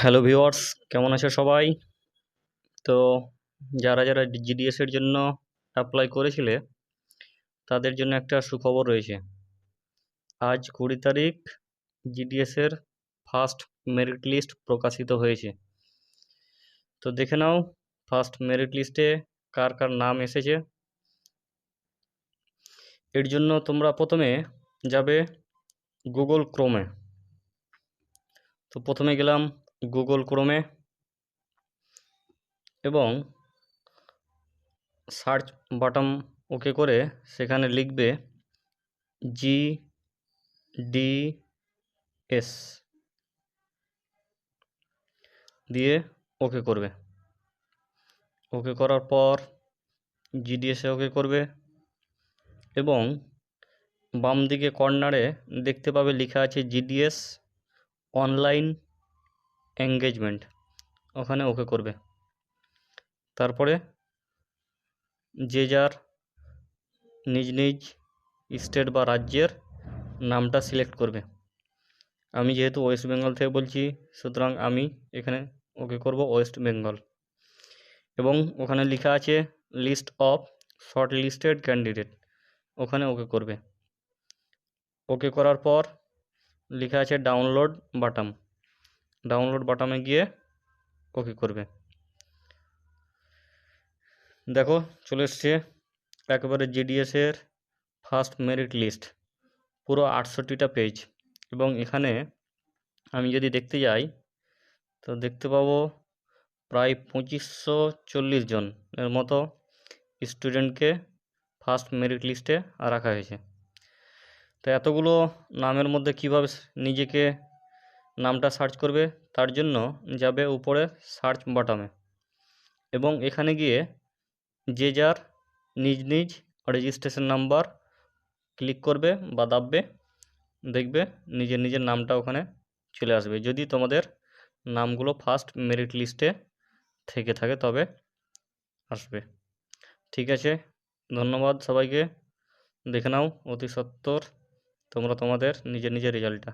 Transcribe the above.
Hello viewers, কেমন আছো সবাই? তো যারা যারা জিডিএস এর জন্য অ্যাপ্লাই করেছিলে তাদের জন্য একটা সুখবর রয়েছে। আজ 20 তারিখ জিডিএস এর ফার্স্ট মেরিট লিস্ট প্রকাশিত হয়েছে। তো দেখে নাও ফার্স্ট মেরিট লিস্টে কার কার নাম এসেছে। এর জন্য তোমরা প্রথমে যাবে গুগল ক্রোমে। তো প্রথমে গেলাম গুগল ক্রোমে এবং সার্চ বাটন ওকে করে সেখানে লিখবে জিডিএস দিয়ে ওকে করবে। ওকে করার পর জিডিএসে ওকে করবে এবং বাম দিকে কর্নারে দেখতে পাবে লেখা আছে জিডিএস অনলাইন এঙ্গেজমেন্ট, ওখানে ওকে করবে। তারপরে যে যার নিজ নিজ স্টেট বা রাজ্যের নামটা সিলেক্ট করবে। আমি যেহেতু ওয়েস্ট বেঙ্গল থেকে বলছি সুতরাং আমি এখানে ওকে করব ওয়েস্ট বেঙ্গল এবং ওখানে লেখা আছে list of shortlisted candidate, ওখানে ওকে করবে। ওকে করার পর লেখা আছে ডাউনলোড বাটন, ডাউনলোড বাটনে গিয়ে ওকে করবে। দেখো চলে এসছে একেবারে জিডিএসের ফার্স্ট মেরিট লিস্ট, পুরো 68টা পেজ। এবং এখানে আমি যদি দেখতে যাই তো দেখতে পাবো প্রায় 2540 জনের মতো স্টুডেন্টকে ফার্স্ট মেরিট লিস্টে রাখা হয়েছে। তো এতগুলো নামের মধ্যে কীভাবে নিজেকে নামটা সার্চ করবে, তার জন্য যাবে উপরে সার্চ বাটনে এবং এখানে গিয়ে যে যার নিজ নিজ রেজিস্ট্রেশন নাম্বার ক্লিক করবে বা দাববে, দেখবে নিজের নিজের নামটা ওখানে চলে আসবে। যদি তোমাদের নামগুলো ফার্স্ট মেরিট লিস্টে থেকে থাকে তবে আসবে। ঠিক আছে, ধন্যবাদ সবাইকে। দেখে নাও অতি সত্বর তোমরা তোমাদের নিজের নিজের রেজাল্টটা।